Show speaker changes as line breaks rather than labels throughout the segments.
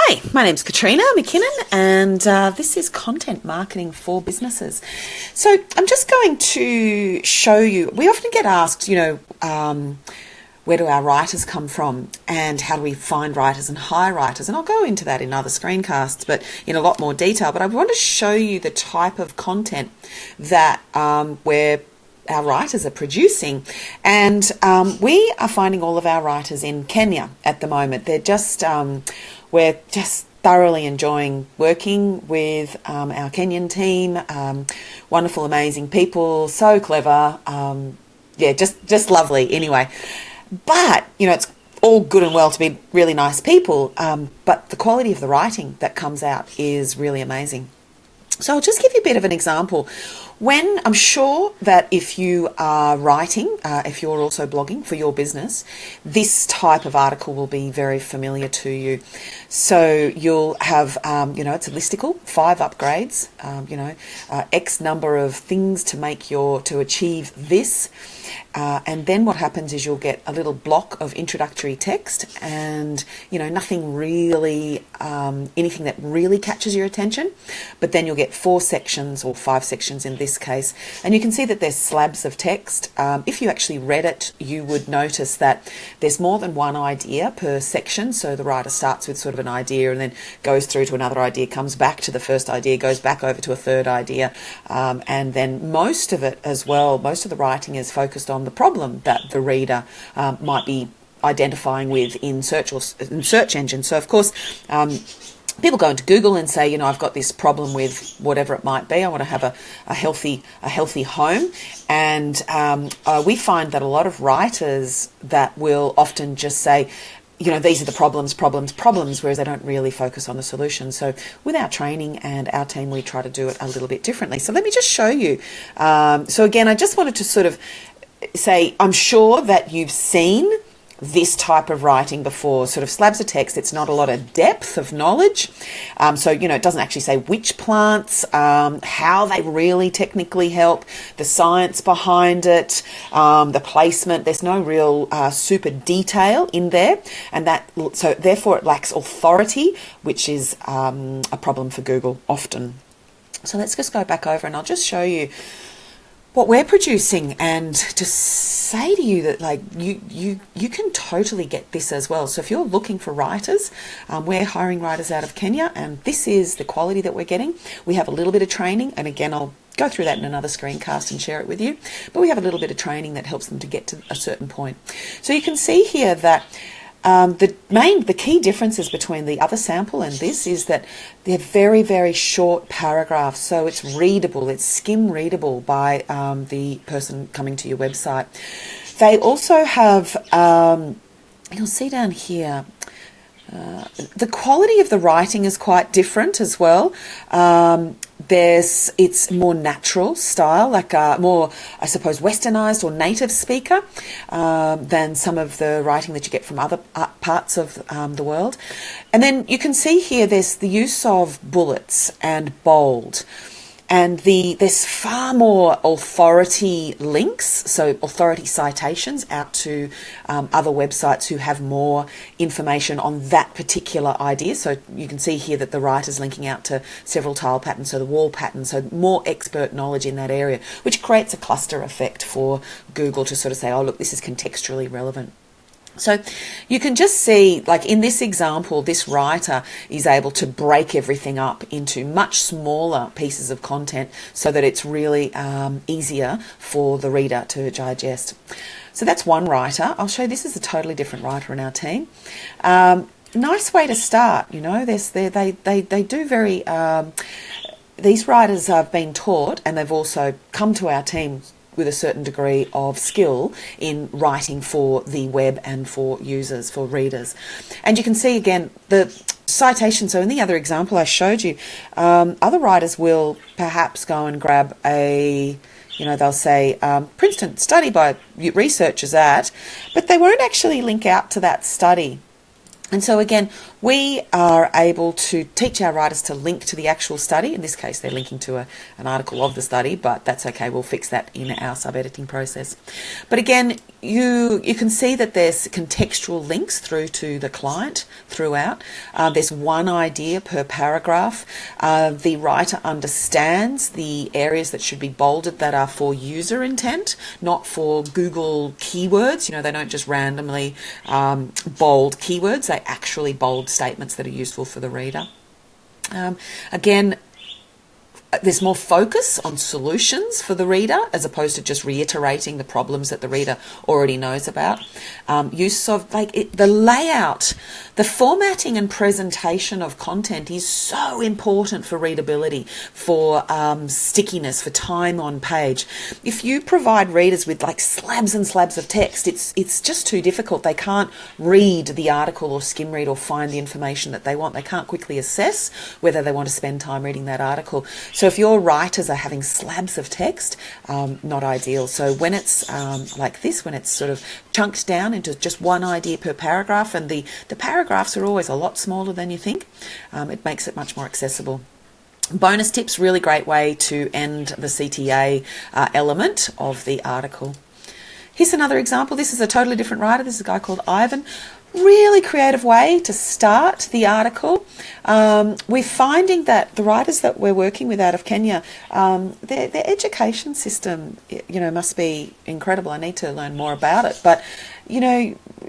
Hi, my name's Katrina McKinnon, and this is Content Marketing for Businesses. So I'm just going to show you, we often get asked, where do our writers come from and how do we find writers and hire writers? And I'll go into that in other screencasts, but in a lot more detail. But I want to show you the type of content that where our writers are producing. And we are finding all of our writers in Kenya at the moment. They're just, we're just thoroughly enjoying working with our Kenyan team. Wonderful, amazing people, so clever. Just lovely anyway. But, it's all good and well to be really nice people, but the quality of the writing that comes out is really amazing. So I'll just give you a bit of an example. When I'm sure that if you are writing, if you're also blogging for your business, this type of article will be very familiar to you. So you'll have, it's a listicle, 5 upgrades, X number of things to achieve this. And then what happens is you'll get a little block of introductory text and, nothing really, anything that really catches your attention. But then you'll get 4 sections or 5 sections in this case. And you can see that there's slabs of text. If you actually read it, you would notice that there's more than one idea per section. So the writer starts with sort of an idea and then goes through to another idea, comes back to the first idea, goes back over to a third idea. And then most of it as well, most of the writing is focused on the problem that the reader might be identifying with in search engines. So of course, people go into Google and say, I've got this problem with whatever it might be. I want to have a healthy home. And we find that a lot of writers that will often just say, these are the problems, whereas they don't really focus on the solution. So with our training and our team, we try to do it a little bit differently. So let me just show you. So again, I just wanted to sort of say, I'm sure that you've seen this type of writing before, sort of slabs of text. It's not a lot of depth of knowledge. So, it doesn't actually say which plants, how they really technically help, the science behind it, the placement. There's no real super detail in there. And so therefore it lacks authority, which is a problem for Google often. So let's just go back over and I'll just show you what we're producing and to say to you that you can totally get this as well. So if you're looking for writers, we're hiring writers out of Kenya and this is the quality that we're getting. We have a little bit of training and again, I'll go through that in another screencast and share it with you. But we have a little bit of training that helps them to get to a certain point. So you can see here that the key differences between the other sample and this is that they're very, very short paragraphs. So it's readable, it's skim readable by the person coming to your website. They also have, you'll see down here, the quality of the writing is quite different as well. It's more natural style, like more, I suppose, westernized or native speaker than some of the writing that you get from other parts of the world. And then you can see here there's the use of bullets and bold. And there's far more authority links, so authority citations out to other websites who have more information on that particular idea. So you can see here that the writer's linking out to several tile patterns, so the wall pattern, so more expert knowledge in that area, which creates a cluster effect for Google to sort of say, oh, look, this is contextually relevant. So you can just see, like in this example, this writer is able to break everything up into much smaller pieces of content so that it's really easier for the reader to digest. So that's one writer. I'll show you, this is a totally different writer in our team. Nice way to start, they do very, these writers have been taught and they've also come to our team with a certain degree of skill in writing for the web and for users, for readers. And you can see again the citation. So in the other example I showed you, other writers will perhaps go and grab they'll say Princeton study by researchers at, but they won't actually link out to that study. And so again, we are able to teach our writers to link to the actual study. In this case, they're linking to an article of the study, but that's okay. We'll fix that in our sub-editing process. But again, you can see that there's contextual links through to the client throughout. There's one idea per paragraph. The writer understands the areas that should be bolded that are for user intent, not for Google keywords. They don't just randomly bold keywords. They actually bold statements that are useful for the reader. Again, there's more focus on solutions for the reader as opposed to just reiterating the problems that the reader already knows about. Use of the layout, the formatting and presentation of content is so important for readability, for stickiness, for time on page. If you provide readers with slabs and slabs of text, it's just too difficult. They can't read the article or skim read or find the information that they want. They can't quickly assess whether they want to spend time reading that article. So if your writers are having slabs of text, not ideal. So when it's like this, when it's sort of chunked down into just one idea per paragraph, and the paragraphs are always a lot smaller than you think, it makes it much more accessible. Bonus tips, really great way to end the CTA element of the article. Here's another example. This is a totally different writer. This is a guy called Ivan. Really creative way to start the article. We're finding that the writers that we're working with out of Kenya, their education system, must be incredible. I need to learn more about it. But,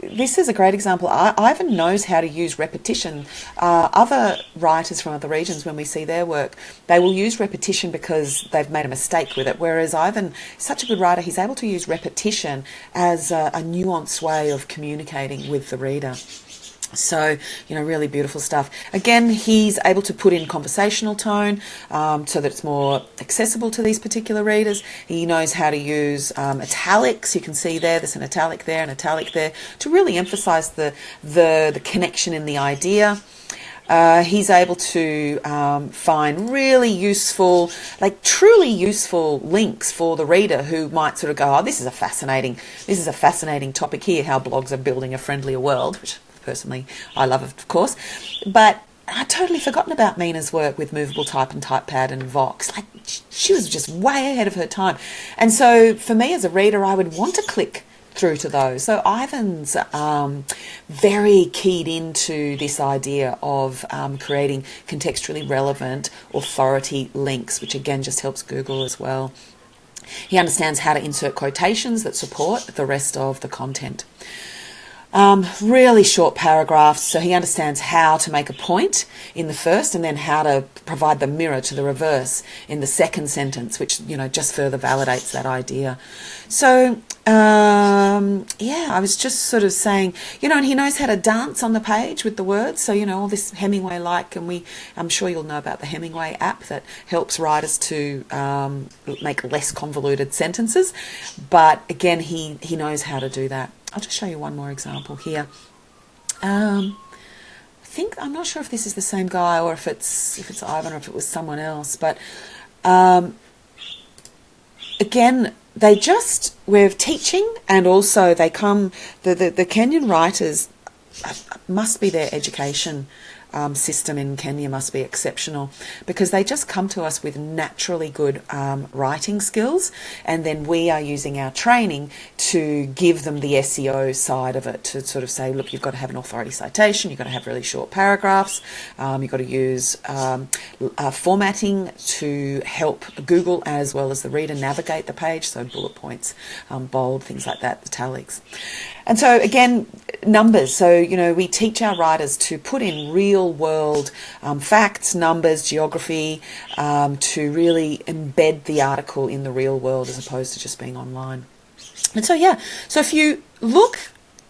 this is a great example. Ivan knows how to use repetition. Other writers from other regions, when we see their work, they will use repetition because they've made a mistake with it. Whereas Ivan is such a good writer, he's able to use repetition as a nuanced way of communicating with the reader. So, really beautiful stuff. Again, he's able to put in conversational tone so that it's more accessible to these particular readers. He knows how to use italics. You can see there's an italic there, an italic there, to really emphasize the connection in the idea. He's able to find really useful, truly useful links for the reader who might sort of go, oh, this is a fascinating topic here, how blogs are building a friendlier world, which personally I love, of course. But I'd totally forgotten about Mina's work with Movable Type and TypePad and Vox. She was just way ahead of her time. And so for me as a reader, I would want to click through to those. So Ivan's very keyed into this idea of creating contextually relevant authority links, which again just helps Google as well. He understands how to insert quotations that support the rest of the content. Really short paragraphs, so he understands how to make a point in the first and then how to provide the mirror to the reverse in the second sentence, which, just further validates that idea. So, I was just sort of saying, and he knows how to dance on the page with the words. So, all this Hemingway-like, and I'm sure you'll know about the Hemingway app that helps writers to make less convoluted sentences. But again, he knows how to do that. I'll just show you one more example here. I'm not sure if this is the same guy or if it's Ivan or if it was someone else, but again, we're teaching, and also the Kenyan writers must be their education system in Kenya must be exceptional, because they just come to us with naturally good writing skills, and then we are using our training to give them the SEO side of it, to sort of say, look, you've got to have an authority citation, you've got to have really short paragraphs, you've got to use formatting to help Google as well as the reader navigate the page, so bullet points, bold, things like that, italics. And so again, numbers. So, we teach our writers to put in real world facts, numbers, geography, to really embed the article in the real world as opposed to just being online. And so, so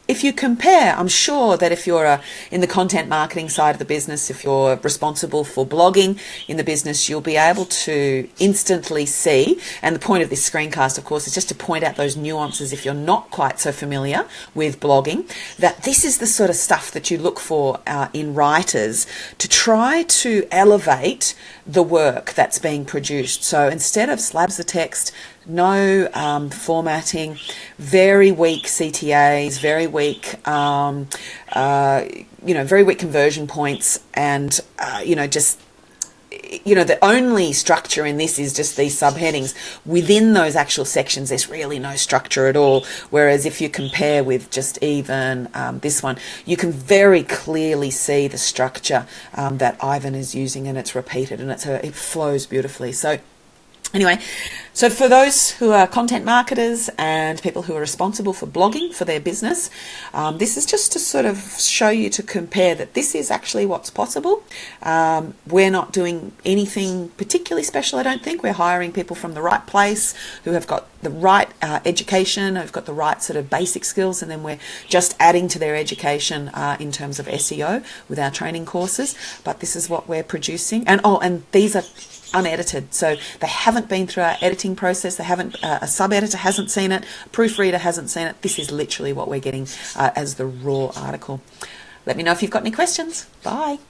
if you compare, I'm sure that if you're in the content marketing side of the business, if you're responsible for blogging in the business, you'll be able to instantly see, and the point of this screencast, of course, is just to point out those nuances if you're not quite so familiar with blogging, that this is the sort of stuff that you look for in writers to try to elevate the work that's being produced. So instead of slabs of text, no formatting, very weak CTAs, very weak, very weak conversion points, and, the only structure in this is just these subheadings. Within those actual sections, there's really no structure at all. Whereas if you compare with just even this one, you can very clearly see the structure that Ivan is using, and it's repeated, and it flows beautifully. So anyway, so for those who are content marketers and people who are responsible for blogging for their business, this is just to sort of show you, to compare that this is actually what's possible. We're not doing anything particularly special, I don't think. We're hiring people from the right place who have got the right education, who've got the right sort of basic skills, and then we're just adding to their education in terms of SEO with our training courses. But this is what we're producing. And these are unedited, so they haven't been through our editing process. They haven't, a sub-editor hasn't seen it, a proofreader hasn't seen it. This is literally what we're getting as the raw article. Let me know if you've got any questions. Bye.